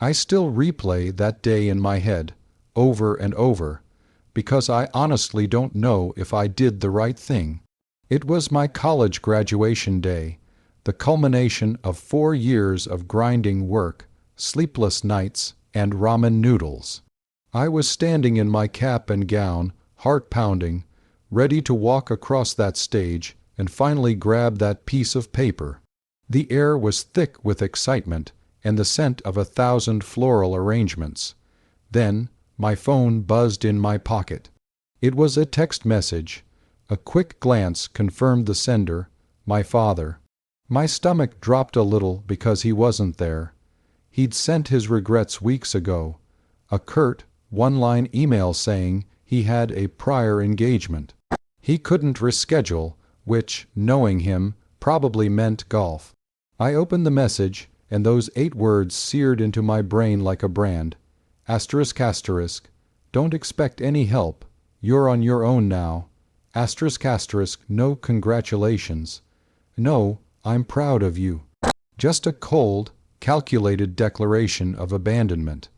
I still replay that day in my head, over and over, because I honestly don't know if I did the right thing. It was my college graduation day, the culmination of 4 years of grinding work, sleepless nights, and ramen noodles. I was standing in my cap and gown, heart pounding, ready to walk across that stage and finally grab that piece of paper. The air was thick with excitement and the scent of 1,000 floral arrangements. Then my phone buzzed in my pocket. It was a text message. A quick glance confirmed the sender, my father. My stomach dropped a little because he wasn't there. He'd sent his regrets weeks ago, a curt, one-line email saying he had a prior engagement. He couldn't reschedule, which, knowing him, probably meant golf. I opened the message, and those 8 words seared into my brain like a brand. Asterisk, asterisk. Don't expect any help. You're on your own now. Asterisk, asterisk. No congratulations. No, I'm proud of you. Just a cold, calculated declaration of abandonment,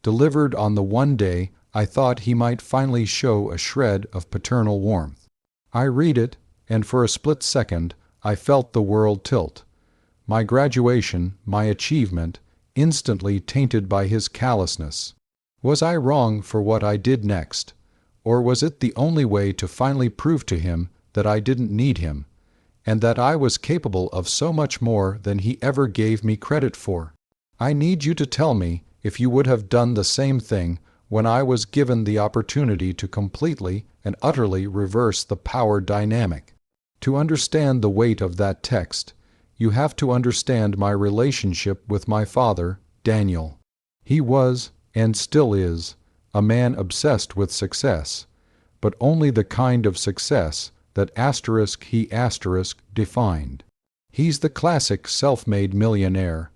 delivered on the one day I thought he might finally show a shred of paternal warmth. I read it, and for a split second I felt the world tilt. My graduation, my achievement, instantly tainted by his callousness. Was I wrong for what I did next? Or was it the only way to finally prove to him that I didn't need him, and that I was capable of so much more than he ever gave me credit for? I need you to tell me if you would have done the same thing when I was given the opportunity to completely and utterly reverse the power dynamic. To understand the weight of that text, you have to understand my relationship with my father, Daniel. He was, and still is, a man obsessed with success, but only the kind of success that he defined. He's the classic self-made millionaire,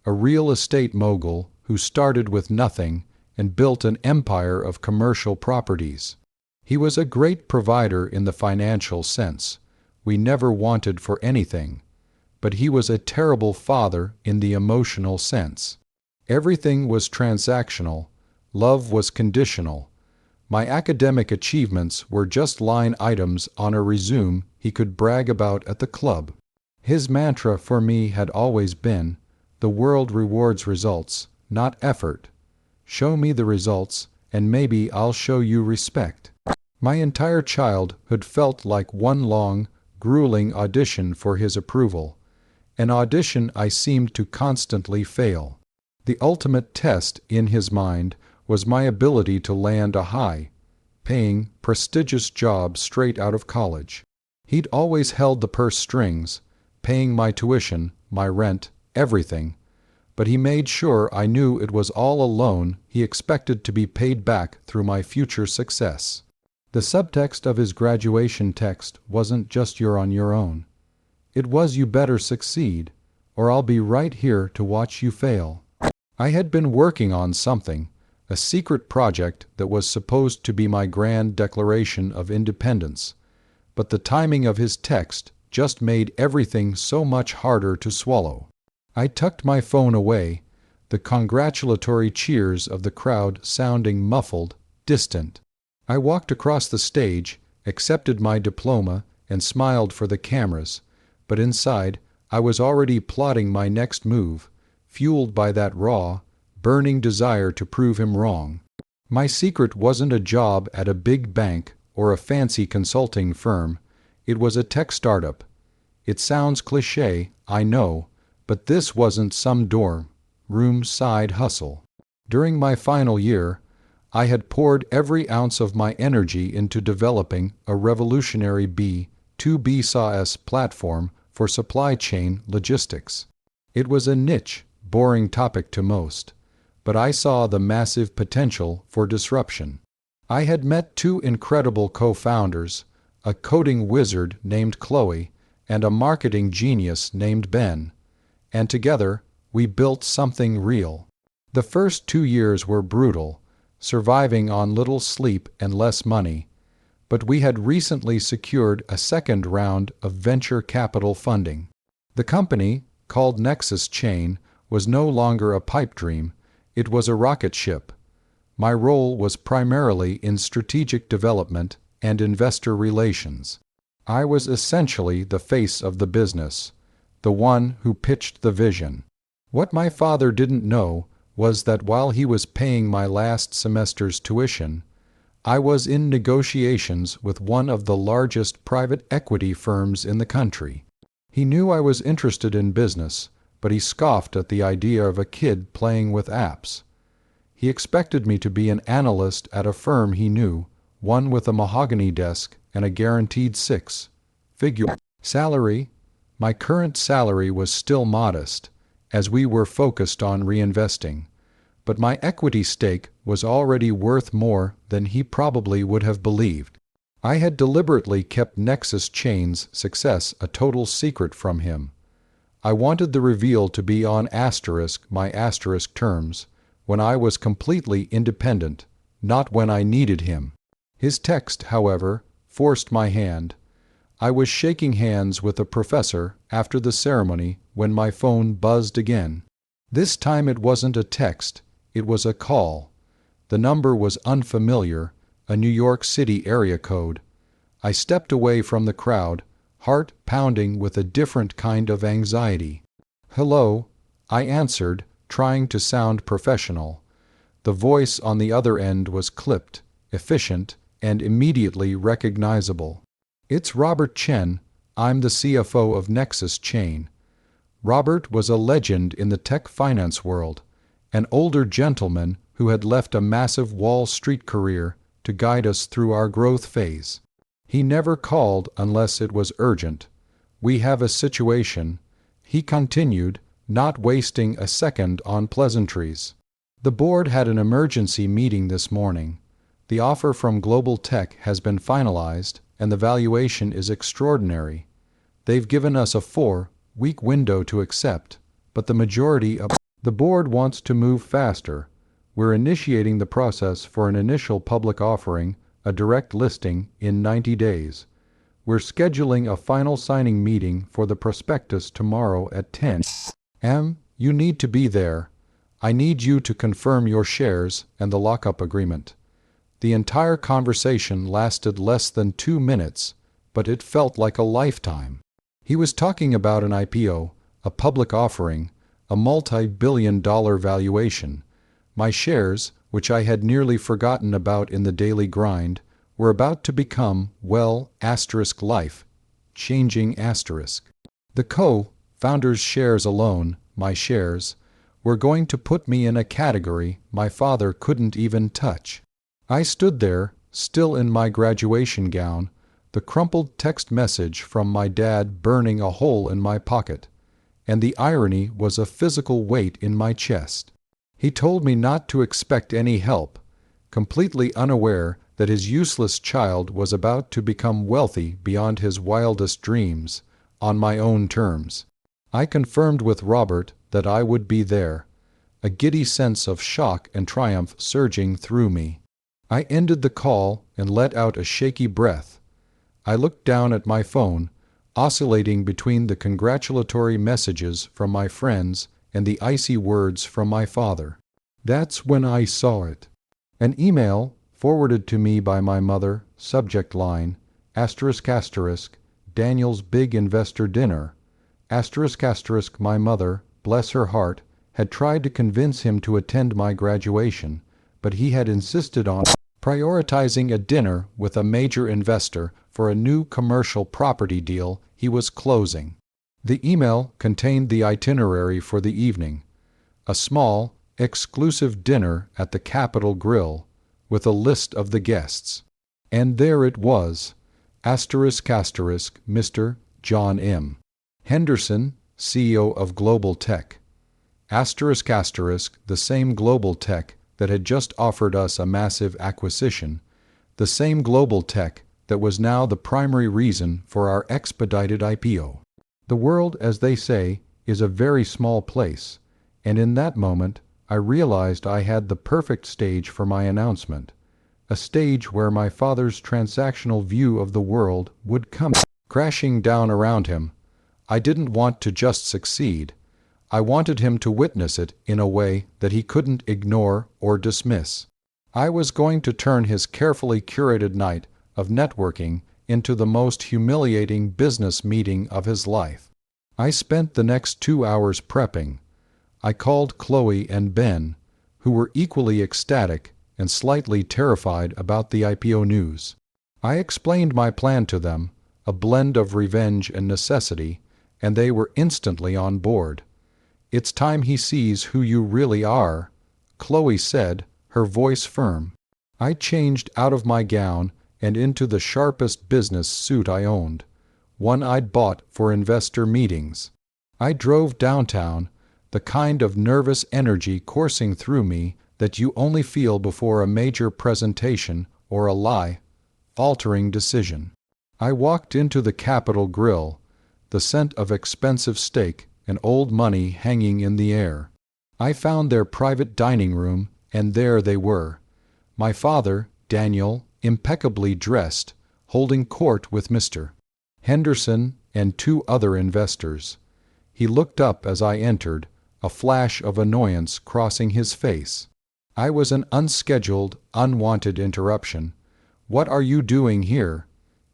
a real estate mogul who started with nothing and built an empire of commercial properties. He was a great provider in the financial sense. We never wanted for anything. But he was a terrible father in the emotional sense. Everything was transactional. Love was conditional. My academic achievements were just line items on a resume he could brag about at the club. His mantra for me had always been, the world rewards results, not effort. Show me the results, and maybe I'll show you respect. My entire childhood felt like one long, grueling audition for his approval, an audition I seemed to constantly fail. The ultimate test in his mind was my ability to land a high-paying, prestigious job straight out of college. He'd always held the purse strings, paying my tuition, my rent, everything, but he made sure I knew it was all a loan he expected to be paid back through my future success. The subtext of his graduation text wasn't just you're on your own. It was you better succeed, or I'll be right here to watch you fail. I had been working on something, a secret project that was supposed to be my grand declaration of independence, but the timing of his text just made everything so much harder to swallow. I tucked my phone away, the congratulatory cheers of the crowd sounding muffled, distant. I walked across the stage, accepted my diploma, and smiled for the cameras, but inside I was already plotting my next move, fueled by that raw, burning desire to prove him wrong. My secret wasn't a job at a big bank or a fancy consulting firm. It was a tech startup. It sounds cliché, I know, but this wasn't some dorm room side hustle. During my final year, I had poured every ounce of my energy into developing a revolutionary B2B SaaS platform for supply chain logistics. It was a niche, boring topic to most, but I saw the massive potential for disruption. I had met 2 incredible co-founders, a coding wizard named Chloe and a marketing genius named Ben, and together we built something real. The first 2 years were brutal, surviving on little sleep and less money, but we had recently secured a second round of venture capital funding. The company, called Nexus Chain, was no longer a pipe dream. It was a rocket ship. My role was primarily in strategic development and investor relations. I was essentially the face of the business, the one who pitched the vision. What my father didn't know was that while he was paying my last semester's tuition, I was in negotiations with one of the largest private equity firms in the country. He knew I was interested in business, but he scoffed at the idea of a kid playing with apps. He expected me to be an analyst at a firm he knew, one with a mahogany desk and a guaranteed six-figure salary. My current salary was still modest, as we were focused on reinvesting, but my equity stake was already worth more than he probably would have believed. I had deliberately kept Nexus Chain's success a total secret from him. I wanted the reveal to be on my asterisk terms, when I was completely independent, not when I needed him. His text, however, forced my hand. I was shaking hands with a professor after the ceremony when my phone buzzed again. This time it wasn't a text, it was a call. The number was unfamiliar, a New York City area code. I stepped away from the crowd, heart pounding with a different kind of anxiety. "Hello," I answered, trying to sound professional. The voice on the other end was clipped, efficient, and immediately recognizable. "It's Robert Chen. I'm the CFO of Nexus Chain." Robert was a legend in the tech finance world, an older gentleman who had left a massive Wall Street career to guide us through our growth phase. He never called unless it was urgent. "We have a situation," he continued, not wasting a second on pleasantries. "The board had an emergency meeting this morning. The offer from Global Tech has been finalized, and the valuation is extraordinary. They've given us a 4-week window to accept, but the majority of the board wants to move faster. We're initiating the process for an initial public offering, a direct listing, in 90 days. We're scheduling a final signing meeting for the prospectus tomorrow at 10 a.m. You need to be there. I need you to confirm your shares and the lockup agreement." The entire conversation lasted less than 2 minutes, but it felt like a lifetime. He was talking about an IPO, a public offering, a multi-billion-dollar valuation. My shares, which I had nearly forgotten about in the daily grind, were about to become, well, life, changing asterisk. The co-founder's shares alone, my shares, were going to put me in a category my father couldn't even touch. I stood there, still in my graduation gown, the crumpled text message from my dad burning a hole in my pocket, and the irony was a physical weight in my chest. He told me not to expect any help, completely unaware that his useless child was about to become wealthy beyond his wildest dreams, on my own terms. I confirmed with Robert that I would be there, a giddy sense of shock and triumph surging through me. I ended the call and let out a shaky breath. I looked down at my phone, oscillating between the congratulatory messages from my friends and the icy words from my father. That's when I saw it. An email forwarded to me by my mother, subject line, **, Daniel's big investor dinner, **, my mother, bless her heart, had tried to convince him to attend my graduation, but he had insisted on prioritizing a dinner with a major investor for a new commercial property deal he was closing. The email contained the itinerary for the evening, a small, exclusive dinner at the Capitol Grill, with a list of the guests. And there it was, Mr. John M. Henderson, CEO of Global Tech. The same Global Tech that had just offered us a massive acquisition, the same Global Tech that was now the primary reason for our expedited IPO. The world, as they say, is a very small place, and in that moment I realized I had the perfect stage for my announcement, a stage where my father's transactional view of the world would come crashing down around him. I didn't want to just succeed. I wanted him to witness it in a way that he couldn't ignore or dismiss. I was going to turn his carefully curated night of networking into the most humiliating business meeting of his life. I spent the next 2 hours prepping. I called Chloe and Ben, who were equally ecstatic and slightly terrified about the IPO news. I explained my plan to them, a blend of revenge and necessity, and they were instantly on board. "It's time he sees who you really are," Chloe said, her voice firm. I changed out of my gown and into the sharpest business suit I owned, one I'd bought for investor meetings. I drove downtown, the kind of nervous energy coursing through me that you only feel before a major presentation or a life-altering decision. I walked into the Capitol Grill, the scent of expensive steak and old money hanging in the air. I found their private dining room, and there they were. My father, Daniel, impeccably dressed, holding court with Mr. Henderson and 2 other investors. He looked up as I entered, a flash of annoyance crossing his face. I was an unscheduled, unwanted interruption. "What are you doing here?"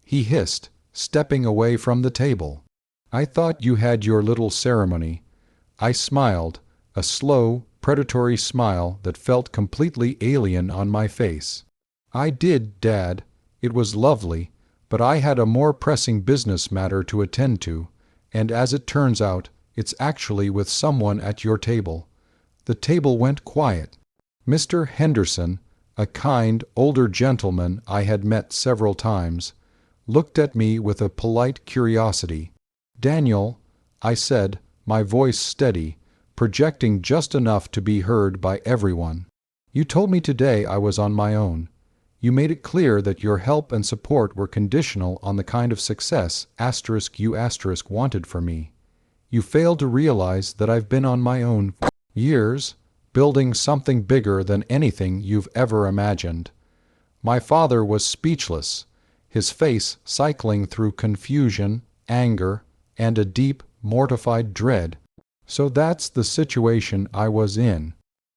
he hissed, stepping away from the table. "I thought you had your little ceremony." I smiled, a slow, predatory smile that felt completely alien on my face. "I did, Dad. It was lovely, but I had a more pressing business matter to attend to, and as it turns out, it's actually with someone at your table." The table went quiet. Mr. Henderson, a kind, older gentleman I had met several times, looked at me with a polite curiosity. "Daniel," I said, my voice steady, projecting just enough to be heard by everyone, "you told me today I was on my own. You made it clear that your help and support were conditional on the kind of success you wanted for me. You failed to realize that I've been on my own for years, building something bigger than anything you've ever imagined." My father was speechless, his face cycling through confusion, anger, and a deep, mortified dread. So that's the situation I was in.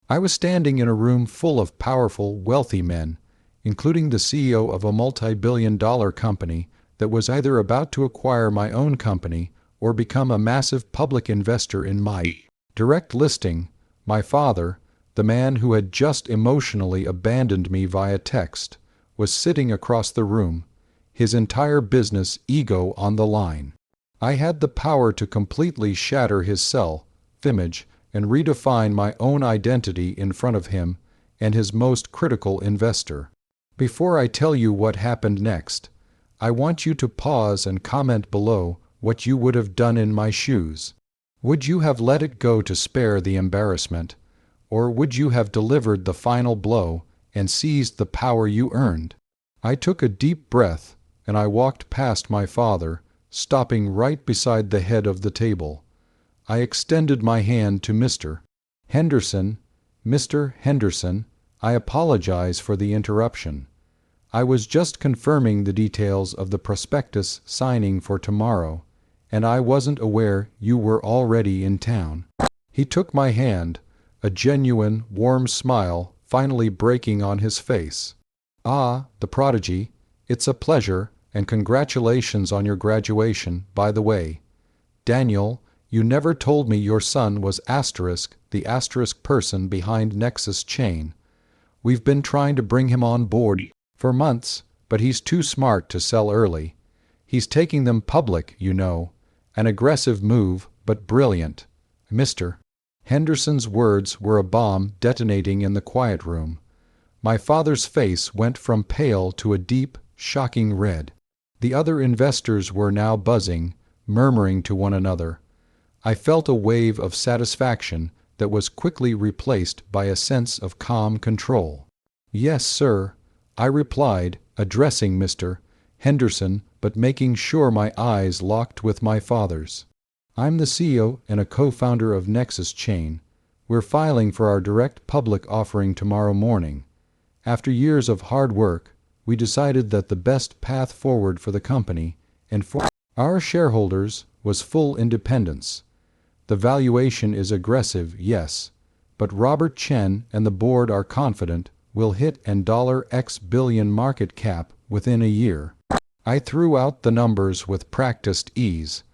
I was standing in a room full of powerful, wealthy men, including the CEO of a multi-billion-dollar company that was either about to acquire my own company or become a massive public investor in my direct listing. My father, the man who had just emotionally abandoned me via text, was sitting across the room, his entire business ego on the line. I had the power to completely shatter his self-image and redefine my own identity in front of him and his most critical investor. Before I tell you what happened next, I want you to pause and comment below what you would have done in my shoes. Would you have let it go to spare the embarrassment, or would you have delivered the final blow and seized the power you earned? I took a deep breath, and I walked past my father, stopping right beside the head of the table. I extended my hand to Mr. Henderson. "Mr. Henderson, I apologize for the interruption. I was just confirming the details of the prospectus signing for tomorrow, and I wasn't aware you were already in town." He took my hand, a genuine, warm smile finally breaking on his face. "Ah, the prodigy, it's a pleasure, and congratulations on your graduation, by the way. Daniel, you never told me your son was the asterisk person behind Nexus Chain. We've been trying to bring him on board for months, but he's too smart to sell early. He's taking them public, you know. An aggressive move, but brilliant." Mr. Henderson's words were a bomb detonating in the quiet room. My father's face went from pale to a deep, shocking red. The other investors were now buzzing, murmuring to one another. I felt a wave of satisfaction that was quickly replaced by a sense of calm control. "Yes, sir," I replied, addressing Mr. Henderson, but making sure my eyes locked with my father's. "I'm the CEO and a co-founder of Nexus Chain. We're filing for our direct public offering tomorrow morning. After years of hard work, we decided that the best path forward for the company and for our shareholders was full independence. The valuation is aggressive, yes, but Robert Chen and the board are confident we'll hit an $X billion market cap within a year. I threw out the numbers with practiced ease,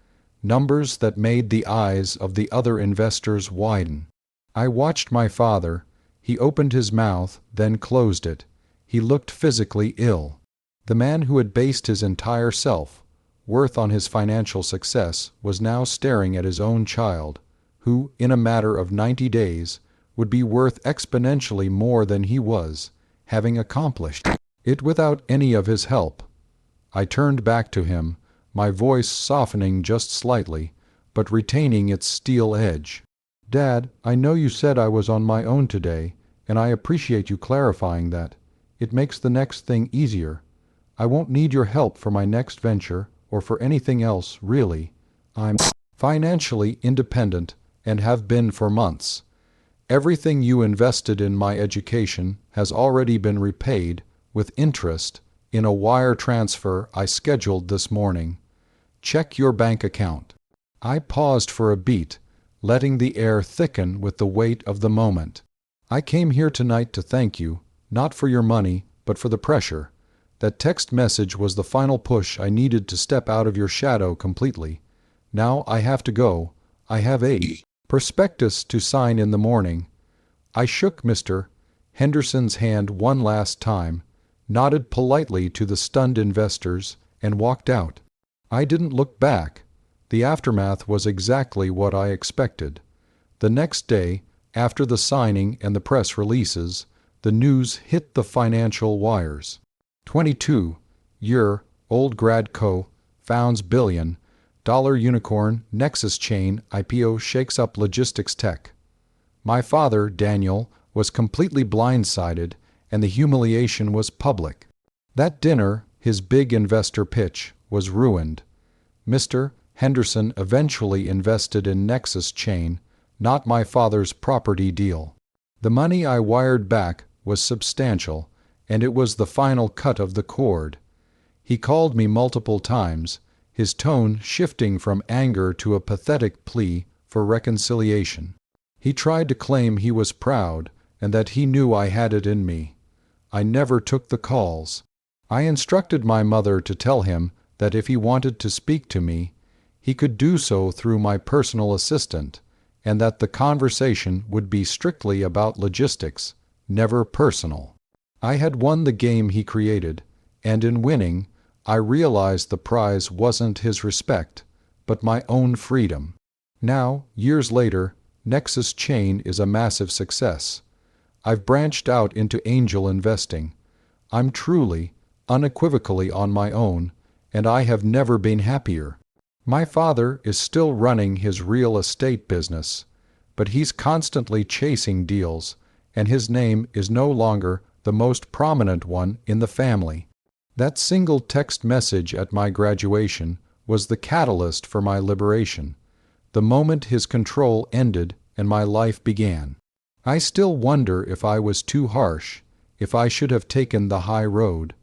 numbers that made the eyes of the other investors widen. I watched my father. He opened his mouth, then closed it. He looked physically ill. The man who had based his entire self-worth on his financial success was now staring at his own child, who, in a matter of 90 days, would be worth exponentially more than he was, having accomplished it without any of his help. I turned back to him, my voice softening just slightly, but retaining its steel edge. "Dad, I know you said I was on my own today, and I appreciate you clarifying that. It makes the next thing easier. I won't need your help for my next venture, or for anything else, really. I'm financially independent and have been for months. Everything you invested in my education has already been repaid, with interest, in a wire transfer I scheduled this morning. Check your bank account." I paused for a beat, letting the air thicken with the weight of the moment. "I came here tonight to thank you, not for your money, but for the pressure. That text message was the final push I needed to step out of your shadow completely. Now I have to go. I have a prospectus to sign in the morning." I shook Mr. Henderson's hand one last time, nodded politely to the stunned investors, and walked out. I didn't look back. The aftermath was exactly what I expected. The next day, after the signing and the press releases, the news hit the financial wires. 22-year-old grad co-founds billion-dollar unicorn Nexus chain IPO shakes up logistics tech. My father, Daniel, was completely blindsided, and the humiliation was public. That dinner, his big investor pitch, was ruined. Mr. Henderson eventually invested in Nexus chain, not my father's property deal. The money I wired back was substantial, and it was the final cut of the cord. He called me multiple times, his tone shifting from anger to a pathetic plea for reconciliation. He tried to claim he was proud and that he knew I had it in me. I never took the calls. I instructed my mother to tell him that if he wanted to speak to me, he could do so through my personal assistant, and that the conversation would be strictly about logistics, never personal. I had won the game he created, and in winning, I realized the prize wasn't his respect, but my own freedom. Now, years later, Nexus Chain is a massive success. I've branched out into angel investing. I'm truly, unequivocally on my own, and I have never been happier. My father is still running his real estate business, but he's constantly chasing deals, and his name is no longer the most prominent one in the family. That single text message at my graduation was the catalyst for my liberation, the moment his control ended and my life began. I still wonder if I was too harsh, if I should have taken the high road,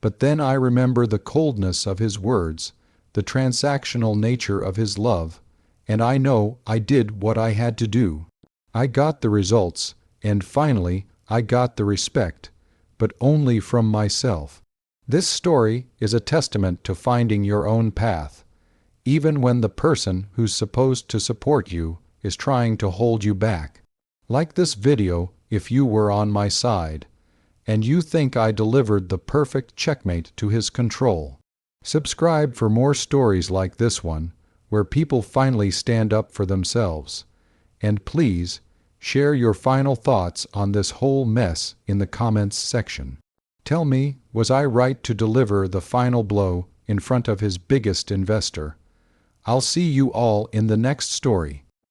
but then I remember the coldness of his words, the transactional nature of his love, and I know I did what I had to do. I got the results, and finally I got the respect, but only from myself. This story is a testament to finding your own path, even when the person who's supposed to support you is trying to hold you back. Like this video if you were on my side, and you think I delivered the perfect checkmate to his control. Subscribe for more stories like this one, where people finally stand up for themselves. And please, share your final thoughts on this whole mess in the comments section. Tell me, was I right to deliver the final blow in front of his biggest investor? I'll see you all in the next story.